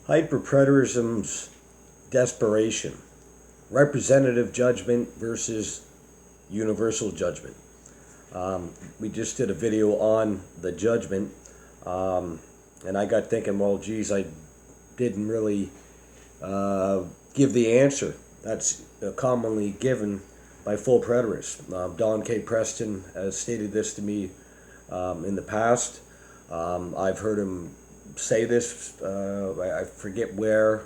Preterism's Desperation. Representative judgment versus universal judgment. We just did a video on the judgment, and I got thinking, well, geez, I didn't really give the answer that's commonly given by full preterists. Don K. Preston has stated this to me in the past. I've heard him say this, I forget where,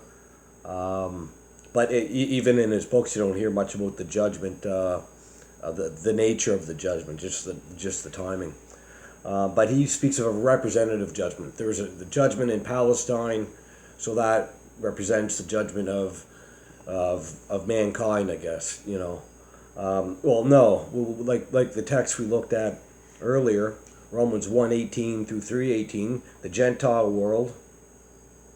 but even in his books you don't hear much about the judgment, the nature of the judgment, just the timing. But he speaks of a representative judgment. There's the judgment in Palestine, so that represents the judgment of mankind, I guess. Well, no, like the text we looked at earlier, Romans 1:18 through 3:18, the Gentile world,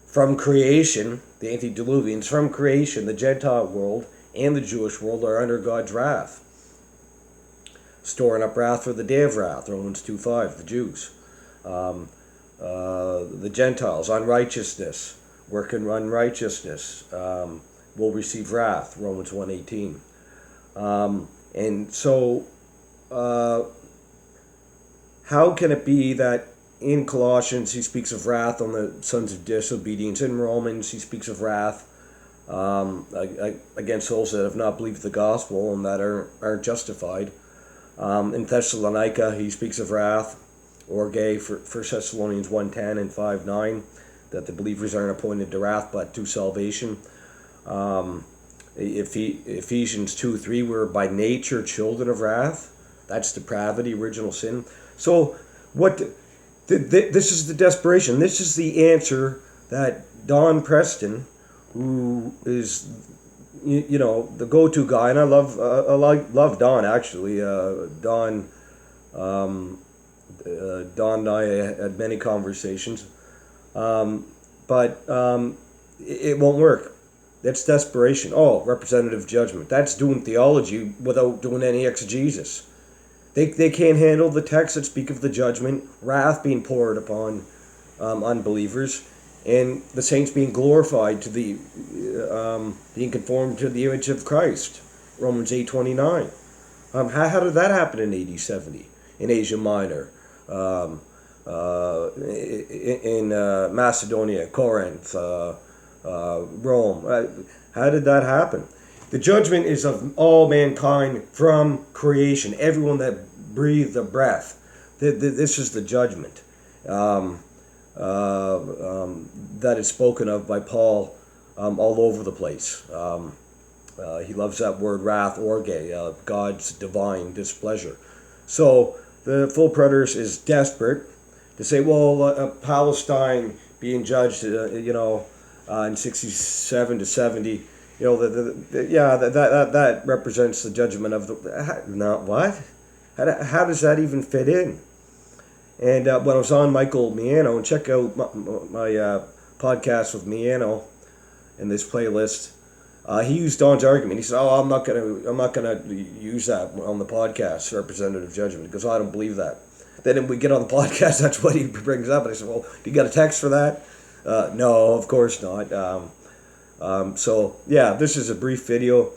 from creation, the antediluvians, from creation, the Gentile world and the Jewish world are under God's wrath, storing up wrath for the day of wrath, Romans 2:5, the Jews. The Gentiles, unrighteousness, working unrighteousness, will receive wrath, Romans 1:18. And so, how can it be that in Colossians he speaks of wrath on the sons of disobedience? In Romans he speaks of wrath against those that have not believed the gospel and that aren't justified. In Thessalonica he speaks of wrath, orge, for 1 Thessalonians 1:10 and 5:9, that the believers aren't appointed to wrath but to salvation. Ephesians 2:3, we're by nature children of wrath. That's depravity, original sin. So this is the desperation. This is the answer that Don Preston, who is the go-to guy, and I love Don actually. Don and I had many conversations, but it won't work. That's desperation. Oh, representative judgment. That's doing theology without doing any exegesis. They can't handle the texts that speak of the judgment, wrath being poured upon unbelievers, and the saints being glorified to being conformed to the image of Christ, Romans 8:29. How did that happen in AD 70 in Asia Minor, in Macedonia, Corinth, Rome? How did that happen? The judgment is of all mankind from creation, everyone that breathed a breath. This is the judgment that is spoken of by Paul all over the place. He loves that word wrath, orge, God's divine displeasure. So the full preterist is desperate to say, well, Palestine being judged, in 67 to 70. That represents the judgment of the. Not what? How does that even fit in? And when I was on Michael Miano, and check out my podcast with Miano in this playlist, he used Don's argument. He said, "Oh, I'm not gonna use that on the podcast, representative judgment, because I don't believe that." Then we get on the podcast, that's what he brings up, and I said, "Well, you got a text for that?" No, of course not. So yeah, this is a brief video.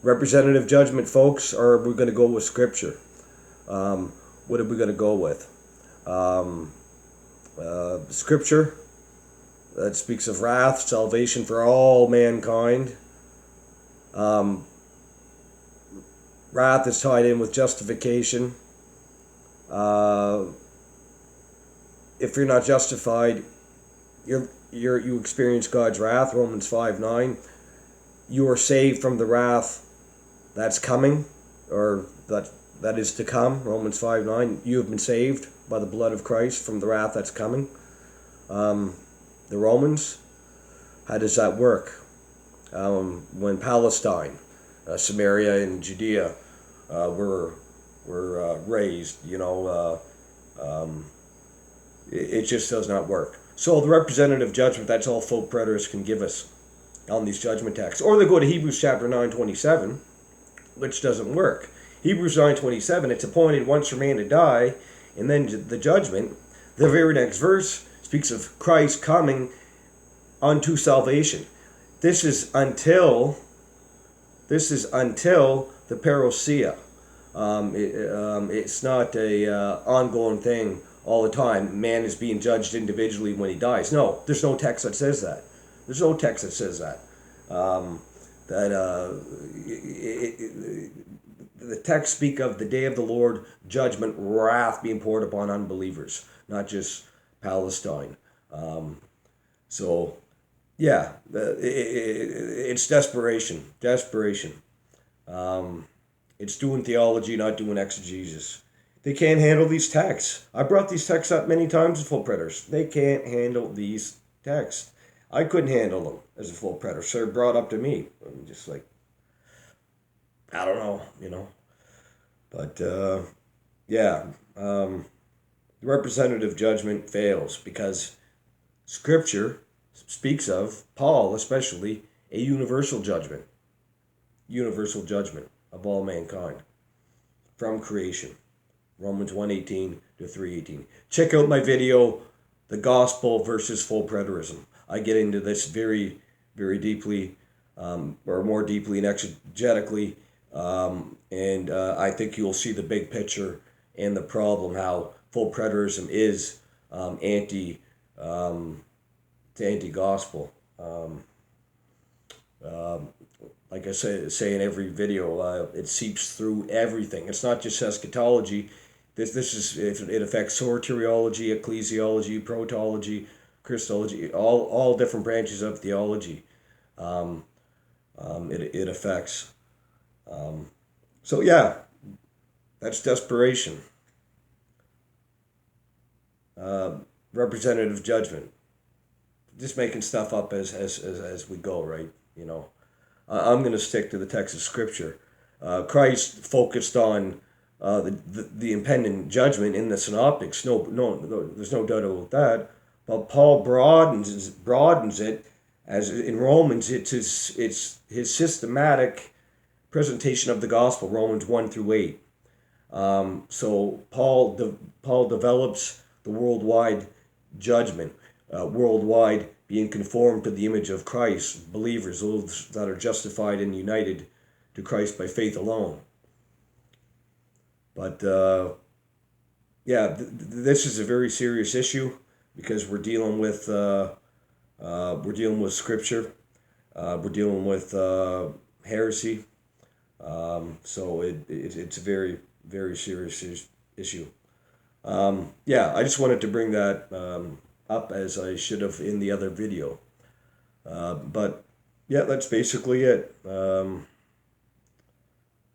Representative judgment, folks, or we're going to go with Scripture. What are we going to go with? Scripture that speaks of wrath, salvation for all mankind. Wrath is tied in with justification. If you're not justified, you experience God's wrath, Romans 5:9. You are saved from the wrath that's coming, or that is to come, Romans 5:9. You have been saved by the blood of Christ from the wrath that's coming. The Romans, how does that work? When Palestine, Samaria and Judea were raised, it just does not work. So the representative judgment, that's all full preterists can give us on these judgment texts. Or they go to Hebrews chapter 9:27, which doesn't work. Hebrews 9:27, it's appointed once for man to die, and then the judgment. The very next verse speaks of Christ coming unto salvation. This is until the parousia. It's not a ongoing thing all the time. Man is being judged individually when he dies. No, there's no text that says that. There's no text that says that. The text speak of the day of the Lord, judgment, wrath being poured upon unbelievers, not just Palestine. So, yeah, it's desperation. It's doing theology, not doing exegesis. They can't handle these texts. I brought these texts up many times as full predators. They can't handle these texts. I couldn't handle them as a full predator. So they're brought up to me. I'm just like, I don't know. But, yeah, the representative judgment fails because Scripture speaks of, Paul especially, a universal judgment of all mankind from creation. Romans 1:18 to 3:18. Check out my video, The Gospel versus Full Preterism. I get into this very, very deeply, or more deeply and exegetically, and I think you'll see the big picture and the problem, how full preterism is anti-gospel. Like I say in every video, it seeps through everything. It's not just eschatology. It affects soteriology, ecclesiology, protology, Christology, all different branches of theology. It affects. So yeah, that's desperation. Representative judgment. Just making stuff up as we go, right? I'm going to stick to the text of Scripture. Christ focused on the impending judgment in the synoptics. No, there's no doubt about that. But Paul broadens it, as in Romans. It's his systematic presentation of the gospel, Romans 1 through 8. So Paul develops the worldwide judgment, worldwide being conformed to the image of Christ, believers, those that are justified and united to Christ by faith alone. But this is a very serious issue because we're dealing with Scripture, we're dealing with heresy. So it's a very, very serious issue. I just wanted to bring that up as I should have in the other video. But yeah, that's basically it. The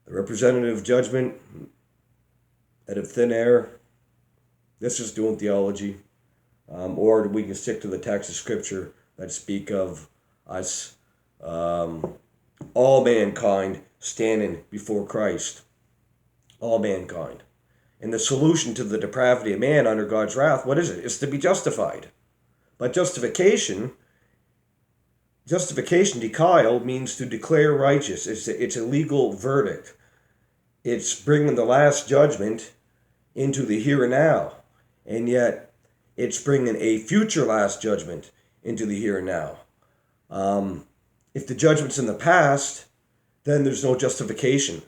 representative judgment out of thin air. This is doing theology. Or we can stick to the text of Scripture that speak of us, all mankind standing before Christ. All mankind. And the solution to the depravity of man under God's wrath, what is it? It's to be justified. But justification, dikaio, means to declare righteous. It's a legal verdict. It's bringing the last judgment into the here and now. And yet, it's bringing a future last judgment into the here and now. If the judgment's in the past, then there's no justification.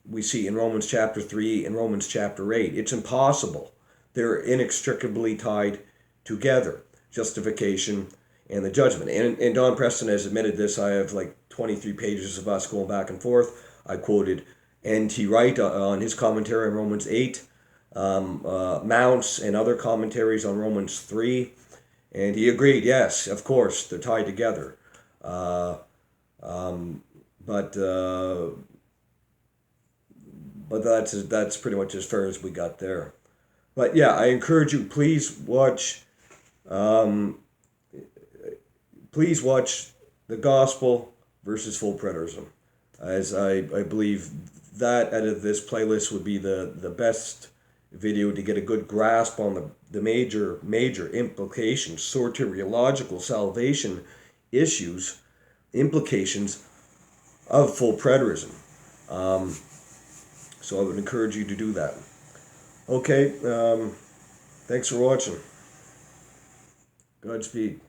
We see in Romans chapter 3 and Romans chapter 8. It's impossible. They're inextricably tied together, justification and the judgment. And Don Preston has admitted this. I have like 23 pages of us going back and forth. I quoted N.T. Wright on his commentary on Romans 8, Mounts and other commentaries on Romans 3, and he agreed, yes, of course, they're tied together. But that's pretty much as far as we got there. But yeah, I encourage you, please watch The Gospel versus Full Preterism, as I believe that out of this playlist would be the best video to get a good grasp on the major implications, soteriological salvation implications of full preterism. So I would encourage you to do that. Okay, thanks for watching. Godspeed.